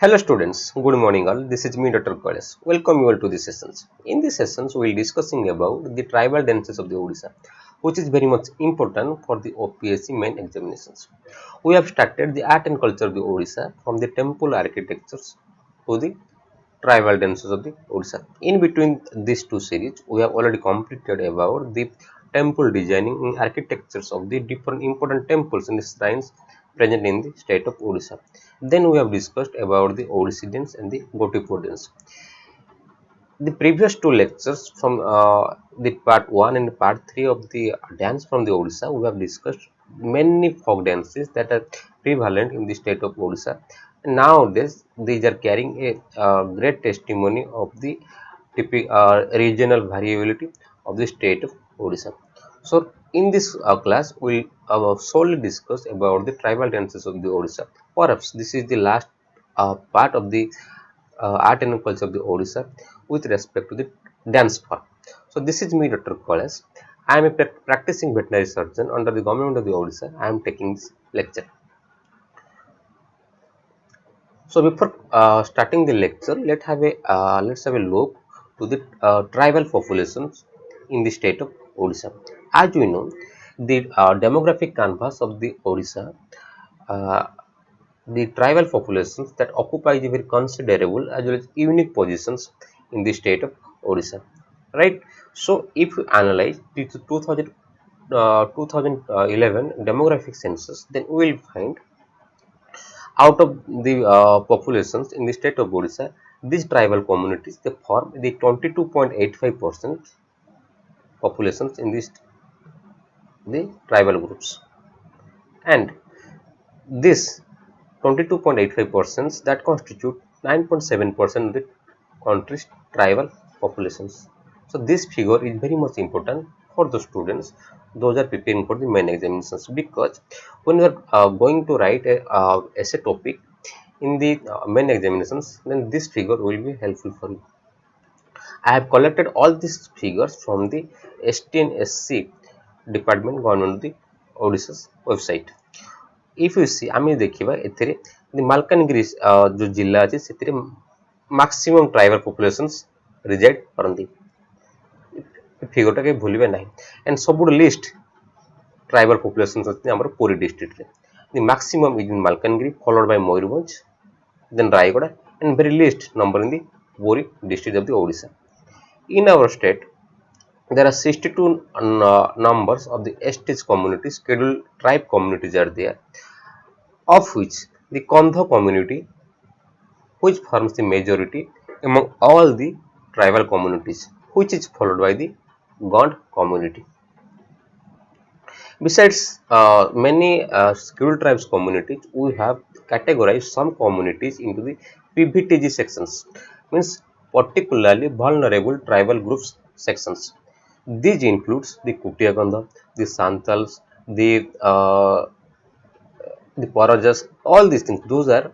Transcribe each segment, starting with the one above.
Hello students, good morning all. This is me Dr. Kailash. Welcome you all to these sessions. In these sessions, we will discussing about the tribal dances of the Odisha, which is very much important for the OPSC main examinations. We have started the art and culture of the Odisha from the temple architectures to the tribal dances of the Odisha. In between these two series, we have already completed about the temple designing and architectures of the different important temples and shrines present in the state of Odisha. Then we have discussed about the Odissi dance and the Gotipo dance. The previous two lectures from the part 1 and part 3 of the dance from the Odisha, we have discussed many folk dances that are prevalent in the state of Odisha. Nowadays, these are carrying a great testimony of the typical regional variability of the state of Odisha. So, in this class, we will solely discuss about the tribal dances of the Odisha. Perhaps this is the last part of the art and culture of the Odisha with respect to the dance form. So this is me, Dr. Kailash. I am a practicing veterinary surgeon under the government of the Odisha. I am taking this lecture. So before starting the lecture, let's have a look to the tribal populations in the state of Odisha. As we know, the demographic canvas of the Odisha, uh, the tribal populations that occupy the very considerable as well as unique positions in the state of Odisha, right? So if you analyze the 2011 demographic census, then we will find out of the populations in the state of Odisha, these tribal communities they form the 22.85% populations in the tribal groups, and this 22.85% that constitute 9.7% of the country's tribal populations. So this figure is very much important for the students those are preparing for the main examinations, because when you are going to write a essay topic in the main examinations, then this figure will be helpful for you. I have collected all these figures from the STNSC department government of the Odisha's website. If you see ଆମେ ଦେଖିବା ଏଥିରେ ମାଲକାନଗିରି जो जिला ଅଛି ସେଥିରେ maximum tribal populations reside କରନ୍ତି। Figure ଟା କେହି ଭୁଲିବେ ନାହିଁ। and ସବୁଠୁ least tribal populations ଅଛି ଆମର ପୁରୀ district ରେ। the maximum is in Malkangiri followed by Mayurbhanj, then Rayagada, and very least number in the Puri district of the Odisha. In our state, there are 62 numbers of the STs communities, scheduled tribe communities are there, of which the Kondha community, which forms the majority among all the tribal communities, which is followed by the Gond community. Besides many scheduled tribes communities, we have categorized some communities into the PVTG sections, means particularly vulnerable tribal groups sections. These includes the Kutia Gandha, the Santals, the Parajas, all these things. Those are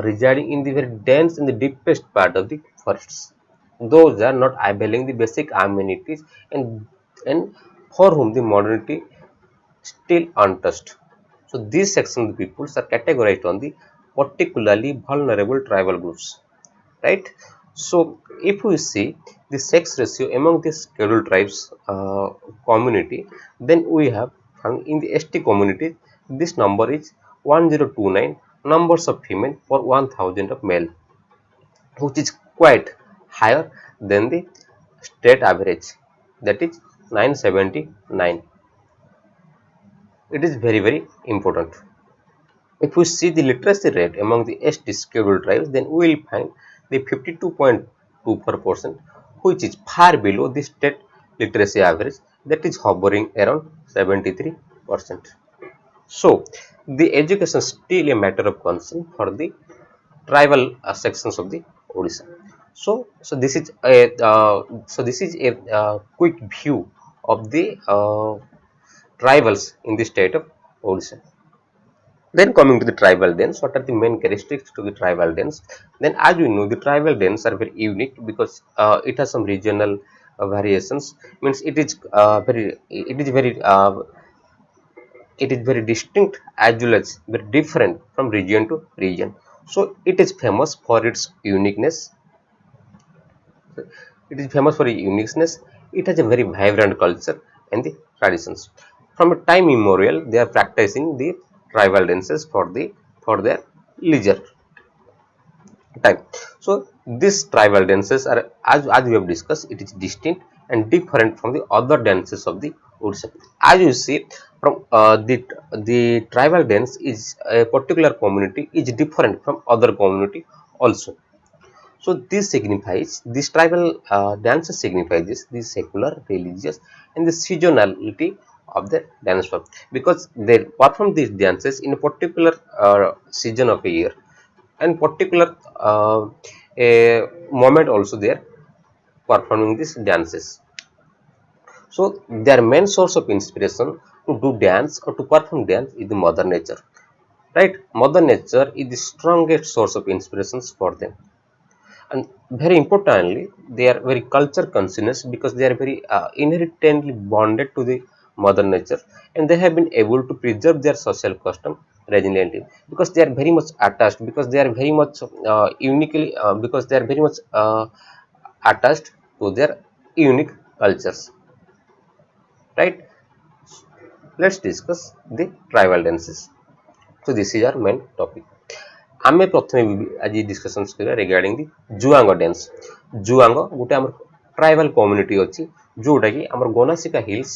residing in the very dense and the deepest part of the forests. Those are not availing the basic amenities, and for whom the modernity still untouched. So these section of the peoples are categorized on the particularly vulnerable tribal groups, right? So if we see the sex ratio among the scheduled tribes community, then we have found in the ST community this number is 1029 numbers of female for 1000 of male, which is quite higher than the state average, that is 979. It is very important. If we see the literacy rate among the ST scheduled tribes, then we will find the 52.24%, which is far below the state literacy average, that is hovering around 73%. So the education is still a matter of concern for the tribal sections of the Odisha. So this is a quick view of the tribals in the state of Odisha. Then coming to the tribal dance, what are the main characteristics to the tribal dance? Then as we know, the tribal dance are very unique because it has some regional variations. Means it is very distinct as well as very different from region to region. So it is famous for its uniqueness. It is famous for its uniqueness. It has a very vibrant culture and the traditions. From a time immemorial, they are practicing the tribal dances for their leisure time. So these tribal dances are, as we have discussed, it is distinct and different from the other dances of the Odisha. As you see, from the tribal dance is a particular community is different from other community also. So this tribal dances signifies the secular, religious, and the seasonality of the dance form, because they perform these dances in a particular season of a year and particular a moment also they are performing these dances. So their main source of inspiration to do dance or to perform dance is the mother nature, right? Mother nature is the strongest source of inspirations for them. And very importantly, they are very culture conscious because they are very inherently bonded to the mother nature, and they have been able to preserve their social custom resiliently because they are very much attached, because they are very much uniquely because they are very much attached to their unique cultures, right? Let's discuss the tribal dances. So this is our main topic. ଆମେ ପ୍ରଥମେ ଆଜି ଡିସ୍କସନ୍ସ କରିବା regarding ଦି Juang dance. Juang ଗୋଟେ ଆମର tribal community ଅଛି ଯୋଉଟାକି ଆମର Gonasika hills,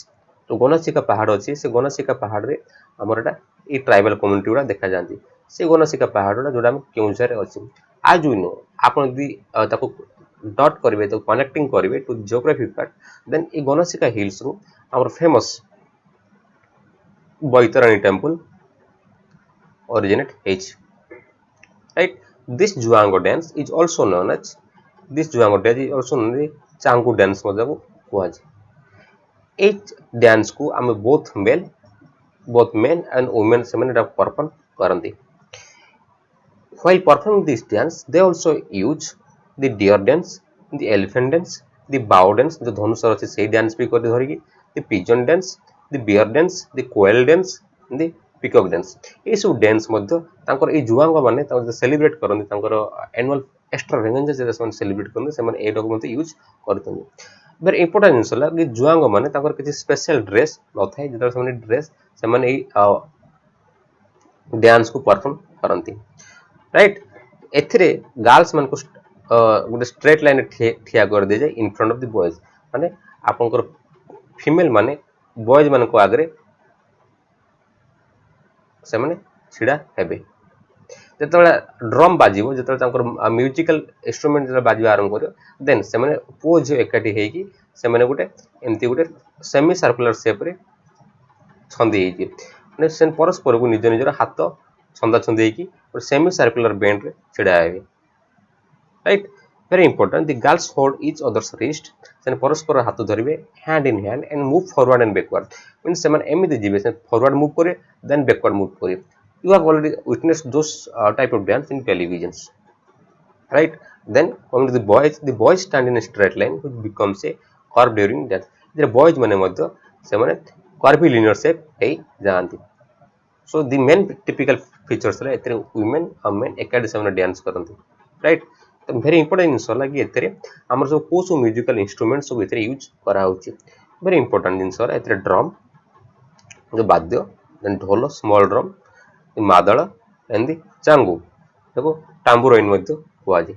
ତ ଗୋନାସିକା ପାହାଡ଼ ଅଛି, ସେ ଗୋନାସିକା ପାହାଡ଼ରେ ଆମର ଏଟା ଏଇ ଟ୍ରାଇବାଲ କମ୍ୟୁନିଟି ଗୁଡ଼ା ଦେଖାଯାଆନ୍ତି। ସେ ଗୋନାସିକା ପାହାଡ଼ଟା ଯୋଉଟା ଆମ କେଉଁଝରରେ ଅଛି। ଆଜ ୟୁ ନୋ, ଆପଣ ଯଦି ତାକୁ ଡଟ୍ କରିବେ, ତାକୁ କନେକ୍ଟିଂ କରିବେ ଟୁ ଜିଓଗ୍ରାଫି ପାର୍ଟ, ଦେନ୍ ଏଇ ଗୋନାସିକା ହିଲ୍ସରୁ ଆମର ଫେମସ୍ ବୈତରଣୀ ଟେମ୍ପଲ ଅରିଜିନେଟ୍ ହେଇଛି। Right, this Juango dance is also known as Changu dance ମଧ୍ୟ କୁହାଯାଏ। ଏଇ ଡ୍ୟାନ୍ସ କୁ ଆମେ both men and women ସେମାନେ ଏଟା perform କରନ୍ତି। While performing this dance, they also use the deer dance, the elephant dance, the bow dance, जो ଧନୁଷର ଅଛି ସେଇ ଡ୍ୟାନ୍ସ ବି କରି ଧରିକି, the pigeon dance, the bear dance, the quail dance, the peacock dance, ଏଇସବୁ dance ମଧ୍ୟ ତାଙ୍କର ଏଇ ଜୁଆଙ୍ଗ ମାନେ ତାଙ୍କର ସେଲିବ୍ରେଟ୍ କରନ୍ତି, ତାଙ୍କର ଆନୁଆଲ ଏକ୍ସଟ୍ରା ଭେଞ୍ଜେନ୍ସ ଯେତେବେଳେ ସେମାନେ ସେଲିବ୍ରେଟ୍ କରନ୍ତି ସେମାନେ ଏଇଟାକୁ ମଧ୍ୟ ୟୁଜ୍ କରିଥାନ୍ତି। ଭେରି ଇମ୍ପୋର୍ଟାଣ୍ଟ ଜିନିଷ ହେଲା କି ଜୁଆଙ୍ଗ ମାନେ ତାଙ୍କର କିଛି ସ୍ପେଶାଲ ଡ୍ରେସ୍ ନଥାଏ, ଯେତେବେଳେ ସେମାନେ ଏଇ ଡ୍ୟାନ୍ସକୁ ପରଫର୍ମ କରନ୍ତି, ରାଇଟ୍। ଏଥିରେ ଗାର୍ଲସ ମାନଙ୍କୁ ଗୋଟେ ଷ୍ଟ୍ରେଟ୍ ଲାଇନରେ ଠିଆ କରିଦିଆଯାଏ in front of the boys, ମାନେ ଆପଣଙ୍କର ଫିମେଲ ମାନେ ବଏଜ୍ ମାନଙ୍କ ଆଗରେ ସେମାନେ ଛିଡ଼ା ହେବେ। ଯେତେବେଳେ ଡ୍ରମ୍ ବାଜିବ, ଯେତେବେଳେ ତାଙ୍କର ମ୍ୟୁଜିକାଲ ଇନଷ୍ଟ୍ରୁମେଣ୍ଟ ଯେତେବେଳେ ବାଜିବା ଆରମ୍ଭ କରିବ, ଦେନ୍ ସେମାନେ ପୁଅ ଝିଅ ଏକାଠି ହେଇକି ସେମାନେ ଏମିତି ଗୋଟେ ସେମି ସାର୍କୁଲାର ସେପ୍ରେ ଛନ୍ଦି ହେଇଯିବେ, ମାନେ ସେ ପରସ୍ପରକୁ ନିଜ ନିଜର ହାତ ଛନ୍ଦା ଛନ୍ଦି ହେଇକି ଗୋଟେ ସେମି ସାର୍କୁଲାର ବେଣ୍ଡରେ ଛିଡ଼ା ହେବେ, right. Very important, the girls hold each other's wrist, ସେମାନେ ପରସ୍ପର ହାତ ଧରିବେ hand in hand and move forward and backward, means ସେମାନେ ଏମିତି ଯିବେ, ସେ ଫରୱାର୍ଡ ମୁଭ୍ କରିବେ ଦେନ୍ ବ୍ୟାକୱାର୍ଡ ମୁଭ୍ କରିବେ। You have already witnessed those type of dance in televisions, right? Then coming to the boys stand in a straight line which becomes a curve during dance. The boys mane madhya semane curvilinear shape hey jaanti. So the main typical features la etere women and men ekadi semane dance karanti, right? तो very important जिनस होला कि एतरे हमर जो को सो musical instrument सब एतरे use करा होची। very important जिनस होला एतरे ड्रम जो वाद्य, देन ढोल स्मॉल ड्रम, ମାଦଳ ଏମିତି ଚାଙ୍ଗୁ, ତାକୁ ଟାମ୍ବୁରାଇନ୍ ମଧ୍ୟ କୁହାଯାଏ।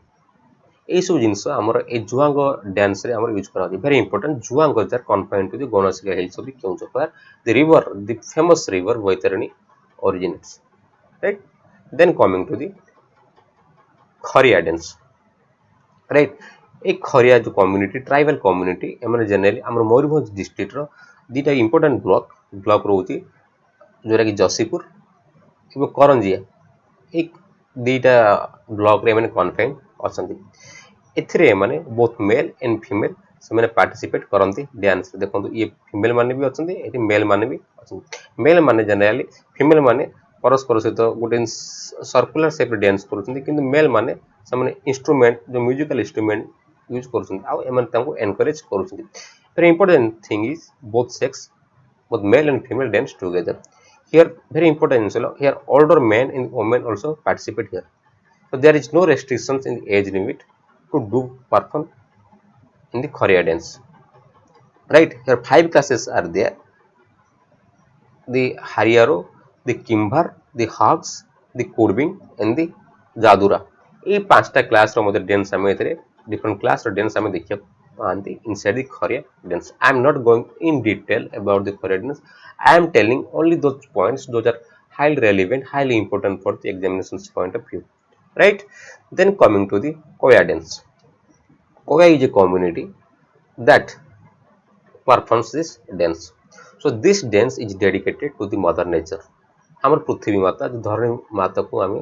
ଏଇସବୁ ଜିନିଷ ଆମର ଏଇ ଜୁଆଙ୍ଗ ଡ୍ୟାନ୍ସରେ ଆମର ୟୁଜ୍ କରାଯାଉଛି। ଭେରି ଇମ୍ପୋର୍ଟାଣ୍ଟ, ଜୁଆଙ୍ଗ ଯାର confine to the Gonasika hills of the Keonjhar, the river, the famous river Baitarani originates, right. Then coming to the Kharia dance, right. এই ଖରିଆ ଯେଉଁ କମ୍ୟୁନିଟି, ଟ୍ରାଇବାଲ କମ୍ୟୁନିଟି, ଏମାନେ ଜେନେରାଲି ଆମର ମୟୂରଭଞ୍ଜ ଡିଷ୍ଟ୍ରିକ୍ଟର ଦୁଇଟା ଇମ୍ପୋର୍ଟାଣ୍ଟ ବ୍ଲକ ରହୁଛି, ଯେଉଁଟାକି ଯଶୀପୁର ଏବଂ କରଞ୍ଜିଆ, এই ଦୁଇଟା ବ୍ଲକରେ ଏମାନେ କନଫାଇନ୍ ଅଛନ୍ତି। ଏଥିରେ ଏମାନେ ବୋଥ ମେଲ୍ ଆଣ୍ଡ ଫିମେଲ୍ ସେମାନେ ପାର୍ଟିସିପେଟ୍ କରନ୍ତି ଡ୍ୟାନ୍ସରେ। ଦେଖନ୍ତୁ ଇଏ ଫିମେଲ୍ ମାନେ ବି ଅଛନ୍ତି, ଏଠି ମେଲ୍ ମାନେ ବି ଅଛନ୍ତି। ମେଲ୍ ମାନେ ଜେନେରାଲି, ଫିମେଲ୍ ମାନେ ପରସ୍ପର ସହିତ ଗୋଟେ ସର୍କୁଲାର ସେପ୍ରେ ଡ୍ୟାନ୍ସ କରୁଛନ୍ତି, କିନ୍ତୁ ମେଲ୍ ମାନେ ସେମାନେ ଇନଷ୍ଟ୍ରୁମେଣ୍ଟ, ଯେଉଁ ମ୍ୟୁଜିକାଲ ଇନଷ୍ଟ୍ରୁମେଣ୍ଟ ୟୁଜ୍ କରୁଛନ୍ତି, ଆଉ ଏମାନେ ତାଙ୍କୁ ଏନକରେଜ୍ କରୁଛନ୍ତି। Very important thing is both male and female dance together. Here very important, here older men and women also participate here. So there is no restrictions in the age limit to do perform in the Khoria dance. Right, here 5 classes are there: the Hariaro, the Kimbar, the Hogs, the Kurbing and the Jadura. এই পাঁচটা class র মধ্যে dance আমি এতে different class র dance আমি দেখিয়া পাঁতি inside the Khoria dance. I am not going in detail about the Khoria dance. I am telling only those points those are highly relevant, highly important for the examinations point of view. Right, then coming to the Koya dance. Koya is a community that performs this dance. So this dance is dedicated to the mother nature. আমার পৃথিবী মাতা যে ধরনী মাতাକୁ ଆମେ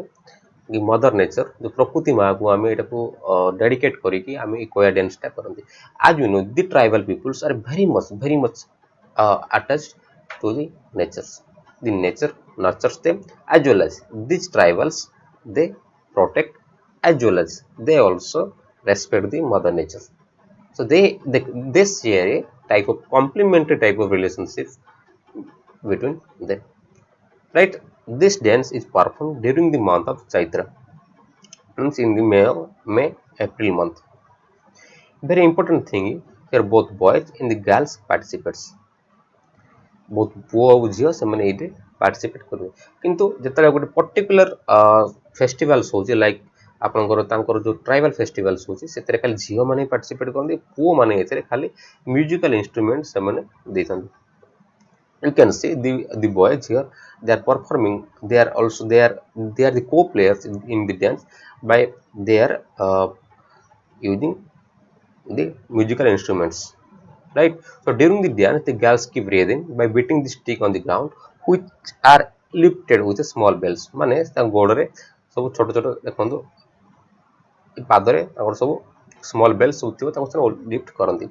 the mother nature जो प्रकृति माँ को आमे इटा को डेडिकेट करी कि आमे कोया डांस टा करंती. As you know, the tribal peoples are very much attached to the nature. The nature nurtures them, as well as these tribals they protect, as well as they also respect the mother nature. So they share a type of complementary type of relationship between them. Right, this dance is performed during the month of Chaitra, means in the May April month. Very important thing is here both boys and the girls participates. Both puo ଆଉ ଝିଅ ସେମାନେ ଏଇଠି participate କରିବେ. କିନ୍ତୁ ଯେତେବେଳେ ଗୋଟେ particular festivals ହଉଛି like ଆପଣଙ୍କର ତାଙ୍କର ଯୋଉ tribal festivals ହଉଛି ସେଥିରେ ଖାଲି ଝିଅ ମାନେ participate କରନ୍ତି, ପୁଅ ମାନେ ଏଥିରେ ଖାଲି musical instrument ସେମାନେ ଦେଇଥାନ୍ତି. You can see the boys here, they are performing, they are the co-players in the dance by their using the musical instruments. Right, so during the dance the girls keep breathing by beating the stick on the ground, which are lifted with a small bells. माने तांग गोड़रे सब छोट छोट देखंतु पादरे तांकर सब small bells होतिबो तांको से lift करंती.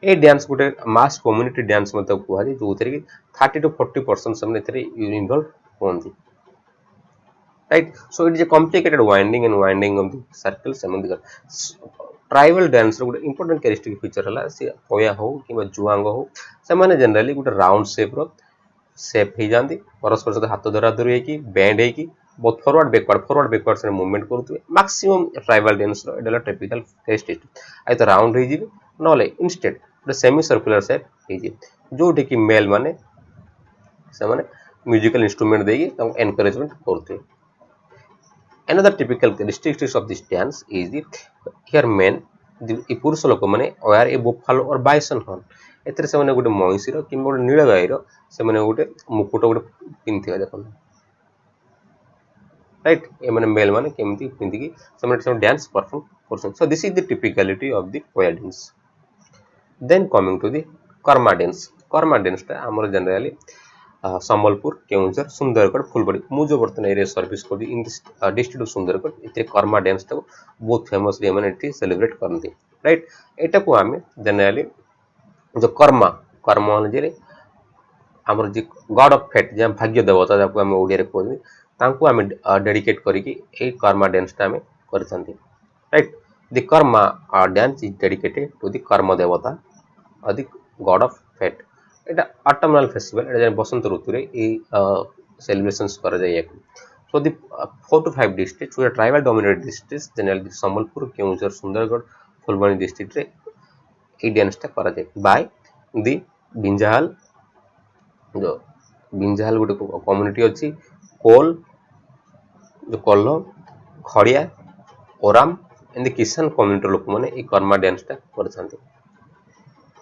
ए dance गुटे मास community dance मते कुहाजी जोथरे कि 30 to 40% समने एथरे involve होंती. Right, so it is a complicated winding and winding of the circles among the tribal dance रो गोटे इंपोर्टेंट कैरेक्टरिस्टिक फीचर हला से कोया हो कि जुआंग हो से माने जनरली गोटे राउंड शेप ही जांदी परस्पर सहित हाथ धरा धरी कि बैंड है कि बहुत फॉरवर्ड बैकवर्ड से मूवमेंट करथुवे. मैक्सिमम ट्राइबल डांस रो एडला टिपिकल कैरेक्टरिस्टिक आई तो राउंड हो जिवे नले इंस्टेड गोटे सेमी सर्कुलर शेप हो जिवे जोटे कि मेल माने से माने म्यूजिकल इंस्ट्रूमेंट देकी तांको encouragement करथुवे. Another typical characteristics of this dance is the here men the पुरुष लोक माने wear a buffalo or bison horn. एतरे से माने गोटे महीसी रो कि गोटे नील गाई रो से माने गोटे मुकुट गोटे पिनथिबा देखन. राइट, ए माने मेल माने केमती पिनथि कि से माने डांस परफॉर्म करसन. So this is the typicality of the Koya dance. Then coming to the Karma dance. Karma dance ता हमर जनरली सम्बलपुर, केउंझर, सुंदरगढ़, फुलबाड़ी मु जो बर्तन एरिया सर्विस कर इन डिस्ट्रिक्ट ऑफ सुंदरगढ़ इतने कर्मा डांस टा बहुत फेमसली मैंने एटी सेलिब्रेट करते. राइट, एटा को आमे जनरली जो कर्मा कर्मा जे हमर जे गॉड ऑफ फेट जे भाग्य देवता जाको आमे ओडिया रे कहबी तांको आमे डेडिकेट करी कि ए कर्मा डांस टा आमे करथांती. Right, the Karma dance is dedicated to the Karma Devata और द गॉड ऑफ फेट. এটা অটোনাল ফেস্টিভ্যাল, এটা বসন্ত ঋতুরে এই সেলিব্রেশনস করা যায়. So the 4 to 5 districts with tribal dominated districts generally Sambalpur, Keonjhar, Sundargarh, Phulbani ডিস্ট্রিক্টরে এই ডান্সটা করা যায় বাই দি বিঞ্জাহাল. जो बिंजाल गोटे कम्युनिटी अच्छी कोल जो कोल्ह खड़िया ओराम एंड किसान कम्युनिटी लोक मैंने ये कर्मा डांसटा करते.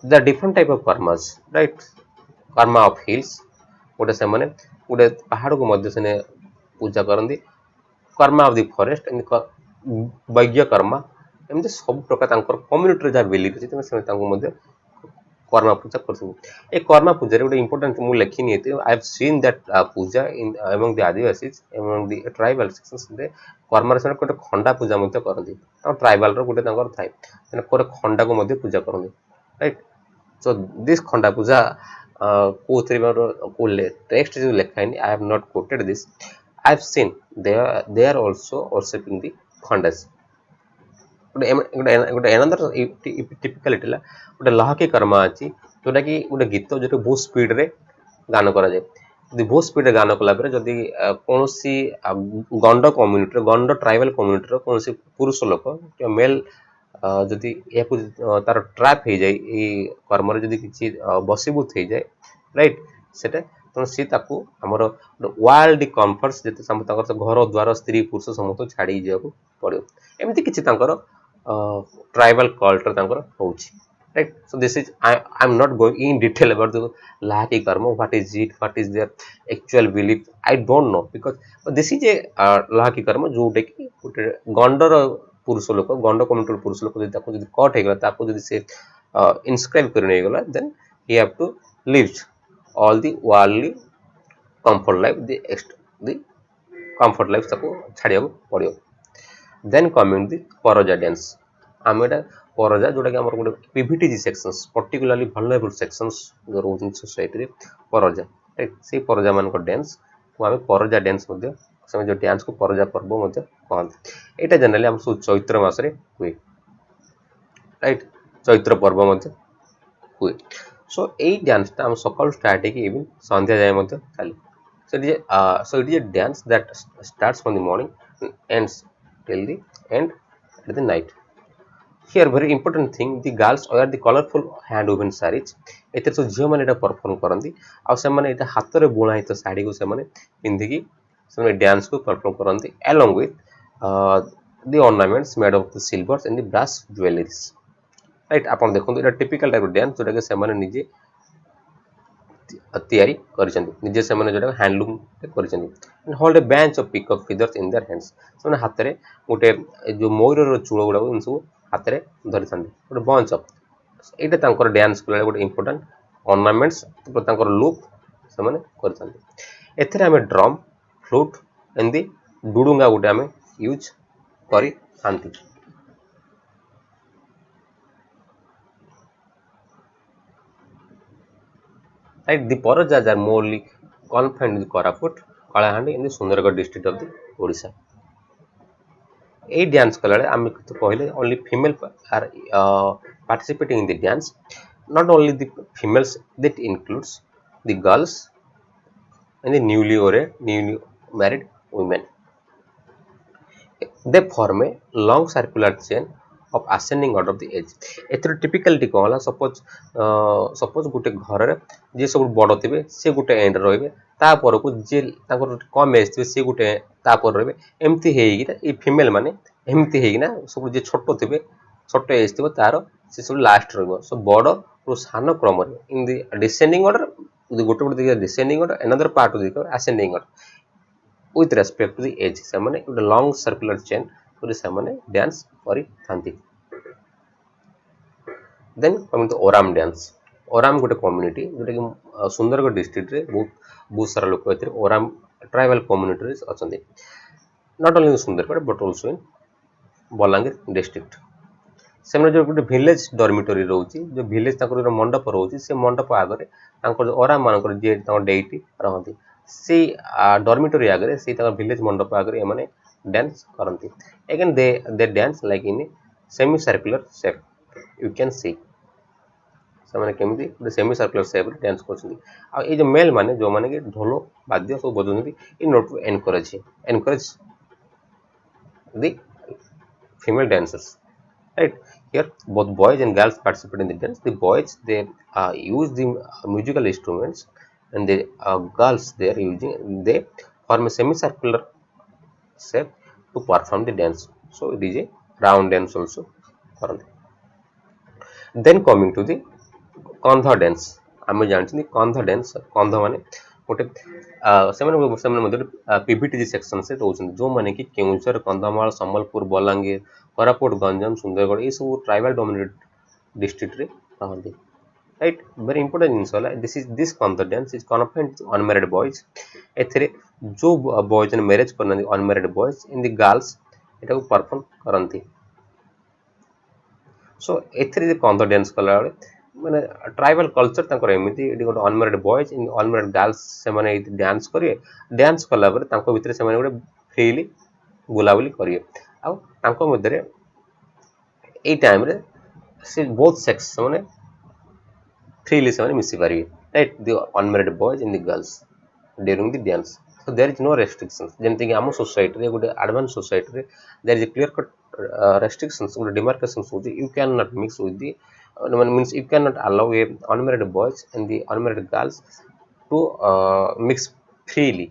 The different type of karmas. Right, Karma of hills गोटे से माने गोटे पहाड़ को मध्य से पूजा करती. Karma of the forest and वैज्ञ कर्मा एमती सब प्रकार कम्युनिटी जहाँ बिलीफ अच्छे कर्मा पूजा करते. ए कर्मा पूजा गोटे इंपोर्टेंट मुझे लिखी I have seen that puja in among the adivasis among the tribal sections they Karma से गोटे खंडा पूजा करती. ट्राइबल गोटे थाए गोटे खंडा को पूजा करती. Right, so this khanda puja को text जो लिखा है I have not quoted this. I have seen they are also worshipping the khandas. गोटे another typicality ला गोटे लहकी कर्मा अछि जोटा कि गोटे गीत जो बहुत स्पीड रे गान करा जाय. बहुत स्पीड गान कला जदि कौन सी गंड कम्युनिटी गंड ट्राइबल कम्युनिटी कौन सी पुरुष लोक मेल जदि तार ट्रैप हो जाए कर्म जदि किसी बसीभूत हो जाए राइट सेटा तो सी ताकू हमर वर्ल्ड कंफर्ट्स जते घर द्वार स्त्री पुरुष समस्त छाड़ी जाको पड़ो एमती किछि तांकर ट्राइबल कल्चर तांकर होउछि right so this is I'm not going in detail about the lahati karma what is it what is their actual belief I don't know because this is a lahati karma Jote कि गोटे गंडर पुरुष लोक गंड community पुरुष लोक जदि cut हो गला ताको जदि से इनस्क्राइब कर नै गला then he have to live all the worldly comfort life the comfort life ताको छाड़िया पड़ियो then coming the poroja dance आम एटा परजा जोटा कि हमर गोटे PVTG sections particularly vulnerable sections जो रोजन सोसाइटी रे परजा राइट से परजा मान को डांस को हम परजा डांस मध्ये समय जो डांस को परजा पर्व मध्ये कहंत एटा जनरली हम चैत्र मास रे हुए राइट चैत्र पर्व मध्ये हुए सो ए डांस ता हम सकाल स्टार्ट है कि इवन संध्या जाय मध्ये चली so it is a dance that starts from the morning and ends till the end at the night here very important thing the girls wear the colorful hand woven sarees एते तो झियो माने एटा perform करंती आ से माने एटा हाथ रे बुणा हित साड़ी को से माने पिंधि की से माने डांस को perform करंती along with the ornaments made of the silvers and the brass jewelries right आपण देखंतु एटा टिपिकल टाइप डांस जोटा के से माने निजे तैयारी करछन्ती निजे से माने जोटा हैंडलूम करछन्ती hold a bunch of peacock feathers in their hands से माने हाथ रे गोटे जो मयूर रो चूळ गुडा इन सब हाथ रे धरि थांती गोटे बंच ऑफ एटा तांकर डांस कला गोटे इंपोर्टेंट ऑर्नामेंट्स तांकर लुक से माने करछन्ती एथरे हमें ड्रम फ्लूट एंड दी डुडुंगा गोटे हमें यूज करी थांती right the Porojas are morely confined in Koraput, Kalahandi in the Sundargarh district of the Odisha. A dance color, only female are participating in the dance. Not only the females, that includes the girls and the newly married women. They form a long circular chain of ascending order of the age. Ether typicality कौन होला suppose गोटे घर रे जे सब बड़ थिबे से गोटे and रहबे ता पर को जे ताकर कम एज थिबे से गोटे ता पर रहबे एम्ति हेगी ना ए फीमेल माने एम्ति हेगी ना सब जे छोटो थिबे छोटो एज थिबे तार से सब लास्ट रहबो सो बड़ और सान क्रम रे इन द डिसेंडिंग ऑर्डर गोटे गोटे दिया descending order another part of the ascending order with respect to the age से माने गोटे लॉन्ग सर्कुलर चेन पूरे से माने डांस करी थांती then coming to Oraon dance Oraon गोटे कम्युनिटी जोटा कि सुंदरगढ़ डिस्ट्रिक्ट रे बहुत सारा लोक एथरे ओराम ट्राइबल कम्युनिटी रे अछंती not only in Sundargarh but also in Balangir district से माने जो गोटे विलेज डॉर्मिटरी रहउची जो विलेज ताकर मंडप रहउची से मंडप आगरे तांकर ओराम मानकर जे तांकर डेटी रहंती से डॉर्मिटरी आगरे से तांकर विलेज मंडप आगरे ए माने डांस करंती again they dance like in semi circular shape you can see से माने केमती गोटे सेमी सर्कुलर शेप रे डांस करछंती आ ए जो मेल माने जो माने के ढोल वाद्य सब बजौंती इन नोट to encourage the female dancers right here both boys and girls participate in the dance the boys they use the musical instruments and the girls they are using they form a semicircular shape to perform the dance so it is a round dance also then coming to the kandha dance आमे जानछी कन्धा dance कन्धा माने गोटे से मध्य PVTG section से रोचन जो माने कि केउंझर कंधमाल संबलपुर बलांगीर कोरापुट गंजाम सुंदरगढ़ ये सब ट्राइबल डोमिनेटेड डिस्ट्रिक्ट रे रहंती राइट वेरी इंपोर्टेंट जिंस होला this Kandha dance is confined to unmarried boys एथरे जो बॉयज ने मैरिज करना unmarried boys in the girls एटा को परफॉर्म करंती सो एथरे कन्धा डांस कला माने ट्राइबल कल्चर तांकर एमिति एडी गोटे अनमैरिड बॉयज इन अनमैरिड गर्ल्स से माने डांस करिए डांस कला पर तांको भितर से माने गोटे फ्रीली बुलाबुली करिए आ तांको मध्यरे ए टाइम रे से बोथ सेक्स माने फ्रीली से माने मिसी पारिए right the unmarried boys in the girls during the dance. So there is no restrictions. ଯେମିତି କି ଆମ society ରେ ଗୋଟେ advanced society ରେ there is a clear cut restrictions ଗୋଟେ demarcations ହଉଛି you cannot mix with the means you cannot allow a unmarried boys and the unmarried girls to mix freely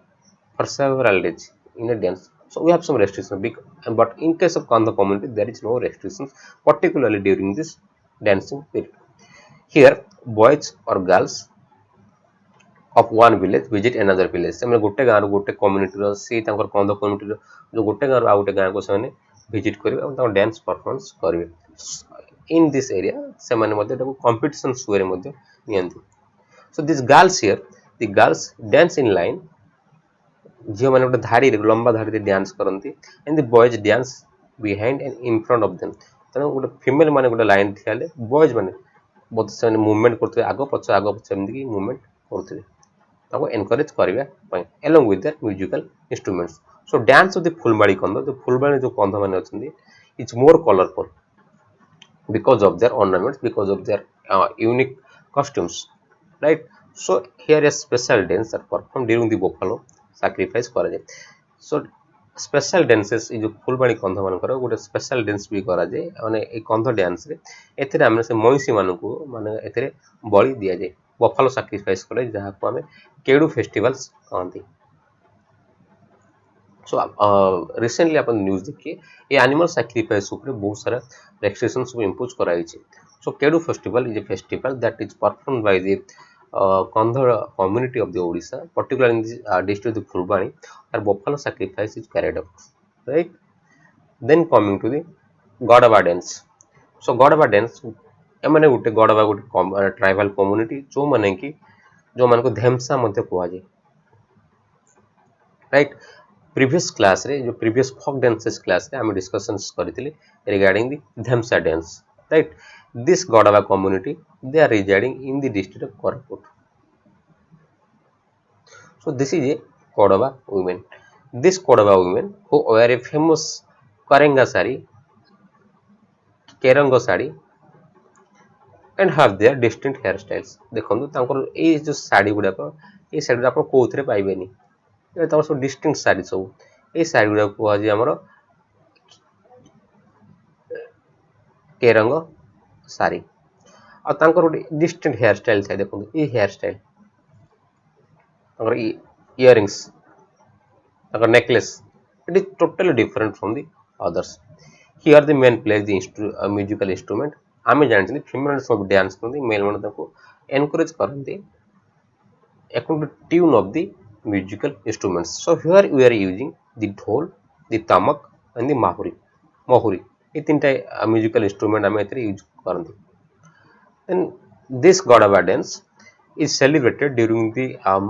for several days in a dance. So we have some restrictions, but in case of Kandha community, there is no restrictions, particularly during this dancing period. Here, boys or girls of one village visit another village. ସେମାନେ ଗୋଟେ ଗାଁରୁ ଗୋଟେ କମ୍ୟୁନିଟିର ସେ ତାଙ୍କର କନ୍ଧ କମ୍ୟୁନିଟିର ଯେଉଁ ଗୋଟେ ଗାଁରୁ ଆଉ ଗୋଟେ ଗାଁକୁ ସେମାନେ ଭିଜିଟ୍ କରିବେ ଏବଂ ତାଙ୍କ ଡ୍ୟାନ୍ସ ପରଫର୍ମାନ୍ସ କରିବେ। ଇନ୍ ଦିସ୍ ଏରିଆ ସେମାନେ ମଧ୍ୟ ଏଟାକୁ କମ୍ପିଟିସନ୍ସ ୱେରେ ମଧ୍ୟ ନିଅନ୍ତି। So this girls here the girls dance in line, ଝିଅମାନେ ଗୋଟେ ଧାଡ଼ିରେ ଲମ୍ବା ଧାଡ଼ିରେ ଡ୍ୟାନ୍ସ କରନ୍ତି and the boys dance behind and in front of them. ତେଣୁ ଗୋଟେ ଫିମେଲ୍ ମାନେ ଗୋଟେ ଲାଇନ୍ ଠିଆ ହେଲେ ବଏଜ୍ ମାନେ ବୋଧେ ସେମାନେ ମୁଭମେଣ୍ଟ କରୁଥିବେ ଆଗ ପଛ ଏମିତିକି ମୁଭମେଣ୍ଟ କରୁଥିବେ ତାକୁ ଏନକରେଜ କରିବା ପାଇଁ along with their musical instruments. So dance of the ଫୁଲମାଳି Kondh, ଯୋଉ ଫୁଲମାଳି ଯୋଉ କନ୍ଧ ମାନେ ଅଛନ୍ତି it's more colorful because of their ornaments, because of their unique costumes, right? So here a special dance are performed during the buffalo sacrifice କରାଯାଏ। So special dances এই ଯୋଉ ଫୁଲମାଳି କନ୍ଧ ମାନଙ୍କର ଗୋଟେ special dance ବି କରାଯାଏ ମାନେ ଏଇ କନ୍ଧ ଡ୍ୟାନ୍ସ ରେ ଏଥିରେ ଆମେ ସେ ମଇଁଷି ମାନଙ୍କୁ ମାନେ ଏଥିରେ ବଳି ଦିଆଯାଏ ବଫାଲୋ ସାକ୍ରିଫାଇସ୍ କରାଯାଏ ଯାହାକୁ ଆମେ केडू फेस्टिवल्स कहते। सो रिसेंटली आप न्यूज देखिए ये एनिमल सैक्रिफाइस ऊपर बहुत सारा रेस्ट्रिक्शंस को इम्पोज कराई। So Kedu festival is a festival that is perform by the Kandha community of the Odisha particular in the district of Phulbani और buffalo sacrifice is carried out, right. Then coming to the Gadaba dance. So Gadaba dance एमाने गोटे गडबा गोटे tribal community जो माने कि जो मान को धेमसा मध्य कहुए, राइट। प्रीवियस क्लास रे जो प्रीवियस फोक डांसेस क्लास रे आम डिस्कशंस करथिले regarding the Dhemsa dance, right. This Gadaba community they are residing in the district of Koraput. So this is a Gadaba women. This Gadaba women who wear a famous Kerang sari Kerang sari and have their distinct hair styles. देखो तांकर ए जो साड़ी गुडा ये साड़ी आप कौन पाइबेनि सब distinct sari सब ये साड़ी गुड़ा कहुए आमर केरंग साड़ी और गोटे डिस्टिंक्ट हेयर स्टाइल था। देखो ये hairstyle earrings necklace it is totally different from the others. Here the men plays the musical instrument. आम जानते फीमेल सब डांस करते मेल मैंने एनकरेज करते according to tune of the musical instruments. So here we are using the dhol, the tamak and the mahuri ये तीन टा musical instrument आम यूज करते। Then this Gadaba dance is celebrated during the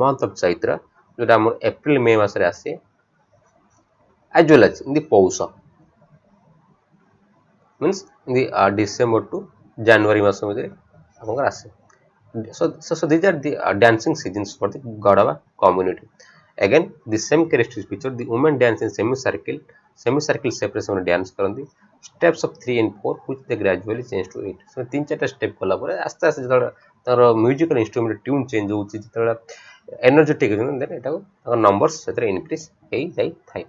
month of Chaitra जोटा आम एप्रिल मे मास आसे as well as in the Pausha means in the December to January मास मध्य आपंकर आसे। So these are the dancing seasons for the Gadava community. Again, the same characteristics feature. The women dance in semicircle separation में dance करती। Steps of 3 and 4 which they gradually change to 8. So तीन चार step कला पर आस्ते आस्ते जो तार musical instrument tune change होती है जो energetic है then इटा को numbers सेतरे increase है जाई Thai.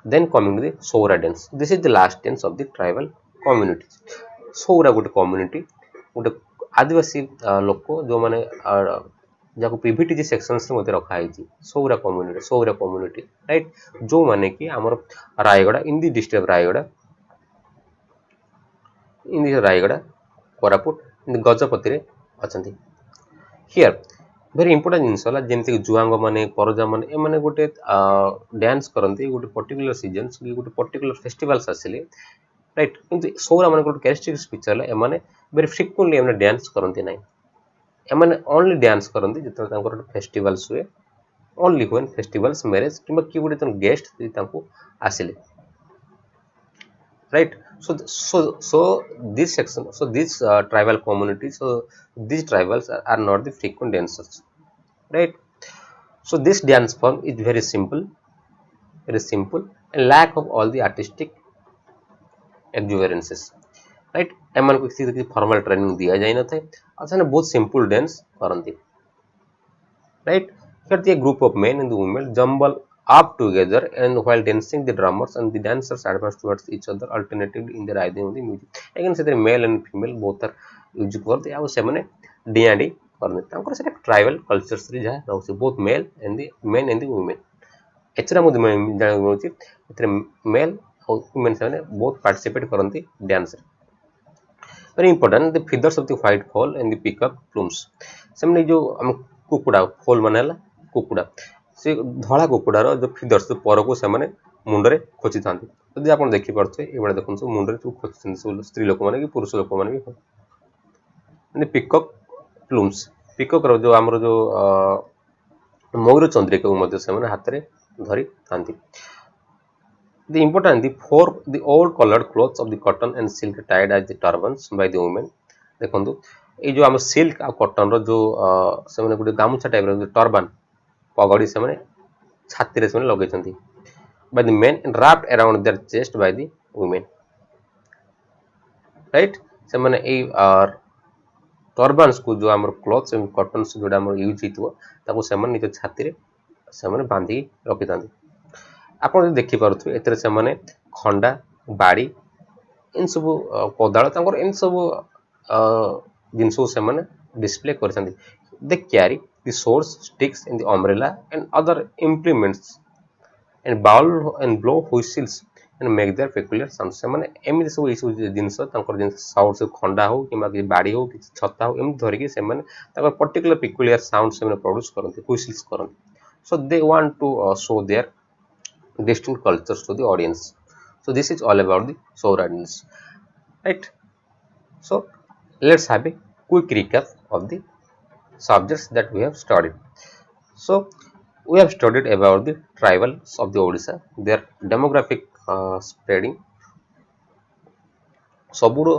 Then coming to the Soura dance. This is the last dance of the tribal communities. Soura गोटे community गोटे आदिवासी लोक जो माने जाको पीवीटीजी सेक्शंस में रखा है सौरा कम्युनिटी राइट जो माने कि आमर रायगड़ा इन दी डिस्ट्रिक्ट ऑफ रायगड़ा कोरापुट गजपति रे अछंती। हियर वेरी इंपोर्टेंट जिनस होला जेमति जुआंग माने करजा माने ए माने गोटे डांस करंती गोटे पर्टिकुलर सीजन्स गोटे पर्टिकुलर फेस्टिवल्स आसिले, राइट। किंतु सौरा माने गोटे कैरेक्टरिस्टिक्स फीचर ए माने वेरी फ्रिक्वेंटली एमने डांस करंती नाही एमने ओनली डांस करंती जत तांकर फेस्टिवल्स हुए ओनली व्हेन फेस्टिवल्स मैरिज किबा कि गोटे तन गेस्ट तांको आसिले, right. So this section, so this tribal community, so these tribals are not the frequent dancers, right. So this dance form is very simple and lack of all the artistic exuberances, right. एमन को किसी formal training दिया जाए न थे अच्छा बहुत simple dance करती, right. Here the group of men and the women jumble up together and while dancing the drummers and the dancers advance towards each other alternatively in the rhythm of the music. Again ସେଥିରେ male and female both are use କରନ୍ତି ଆଉ ସେମାନେ ଡିଆଁଡି କରନ୍ତି ତାଙ୍କର ସେଟା tribal cultures ରେ ଯାହା ରହୁଛି both male and the men and the women. ଏଥିରେ ମୁଁ ଜାଣିବାକୁ ମିଳୁଛି ଏଥିରେ male ଆଉ women ସେମାନେ both participate କରନ୍ତି dance ରେ. Very important the feathers of the white fowl and the peacock plumes. ସେମାନେ ଯୋଉ ଆମ କୁକୁଡ଼ା ଫୋଲ ମାନେ ହେଲା କୁକୁଡ଼ା ସେ ଧଳା କୁକୁଡ଼ାର ଯୋଉ ଫିଦର୍ସ ପରକୁ ସେମାନେ ମୁଣ୍ଡରେ ଖୋଚିଥାନ୍ତି ଯଦି ଆପଣ ଦେଖିପାରୁଥିବେ ଏଇଭଳିଆ ଦେଖନ୍ତୁ ମୁଣ୍ଡରେ ସବୁ ଖୋଚିଥାନ୍ତି ସବୁ ସ୍ତ୍ରୀ ଲୋକମାନେ କି ପୁରୁଷ ଲୋକମାନେ ବି ପିକକ୍ ପ୍ଲୁମ୍ସ ପିକକ୍ର ଯୋଉ ଆମର ଯୋଉ ମୟୂର ଚନ୍ଦ୍ରିକାକୁ ମଧ୍ୟ ସେମାନେ ହାତରେ ଧରିଥାନ୍ତି. The important the old colored clothes of the cotton and silk tied as the turbans by the women. ଦେଖନ୍ତୁ ଏଇ ଯୋଉ ଆମ ସିଲ୍କ ଆଉ କଟନର ଯୋଉ ସେମାନେ ଗୋଟେ ଗାମୁଛା ଟାଇପର ଟର୍ବାନ ପଗଡ଼ି ସେମାନେ ଛାତିରେ ସେମାନେ ଲଗେଇଛନ୍ତି by the men and wrapped around their chest by the women. Right? ସେମାନେ ଏଇ ଟର୍ବାନ୍ସ କୁ ଯୋଉ ଆମର କ୍ଲଥ୍ସ ଏବଂ କଟନ୍ସ ଯୋଉଟା ଆମର ୟୁଜ ହେଇଥିବ ତାକୁ ସେମାନେ ନିଜ ଛାତିରେ ସେମାନେ ବାନ୍ଧିକି ରଖିଥାନ୍ତି. ଆପଣ ଯଦି ଦେଖିପାରୁଥିବେ ଏଥିରେ ସେମାନେ ଖଣ୍ଡା ବାଡ଼ି ଏମିତି ସବୁ କୋଦାଳ ତାଙ୍କର ଏମିତି ସବୁ ଜିନିଷକୁ ସେମାନେ ଡିସପ୍ଲେ କରିଥାନ୍ତି. They carry the swords, sticks and the umbrella and other implements and bowl and blow whistles and make their peculiar sounds. ସେମାନେ ଏମିତି ସବୁ ଏଇସବୁ ଜିନିଷ ତାଙ୍କର ଜିନିଷ ସାଉଣ୍ଡ ସବୁ ଖଣ୍ଡା ହଉ କିମ୍ବା କିଛି ବାଡ଼ି ହଉ କିଛି ଛତା ହଉ ଏମିତି ଧରିକି ସେମାନେ ତାଙ୍କର ପର୍ଟିକୁଲାର ପିକୁଲିଆର ସାଉଣ୍ଡ ସେମାନେ ପ୍ରଡ୍ୟୁସ କରନ୍ତି ହୁଇସିଲ୍ସ କରନ୍ତି. So they want to show their distinct cultures to the audience. So this is all about the show dance, right? So let's have a quick recap of the subjects that we have studied. So we have studied about the tribals of the Odisha, their demographic spreading. Saburo,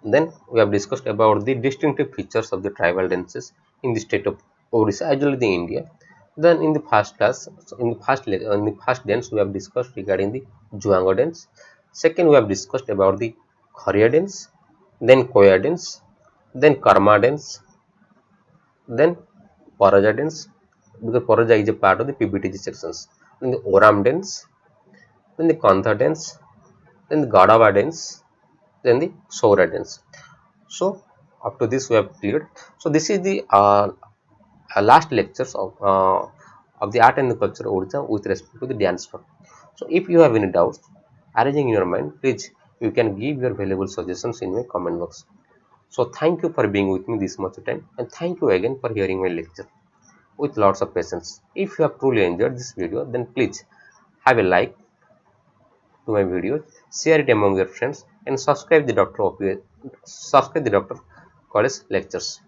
then we have discussed about the distinctive features of the tribal dances in the state of Odisha as well as the India. Then in the first class, in the first dance we have discussed regarding the Juango dance. Second we have discussed about the Khariya dance, then Koya dance, then Karma dance, then Paraja dance because Paraja is a part of the PBTG sections. Then the Oram dance, then the Kantha dance, then the Gadava dance, then the Saura dance. So up to this we have cleared. So this is the last lectures of the art and the culture of Odisha with respect to the dance form. So if you have any doubts arising in your mind, please you can give your valuable suggestions in my comment box. So thank you for being with me this much time and thank you again for hearing my lecture with lots of patience. If you have truly enjoyed this video, then please have a like to my videos, share it among your friends and subscribe the Dr. College lectures.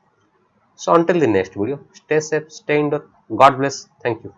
So until the next video, stay safe, stay indoor. God bless. Thank you.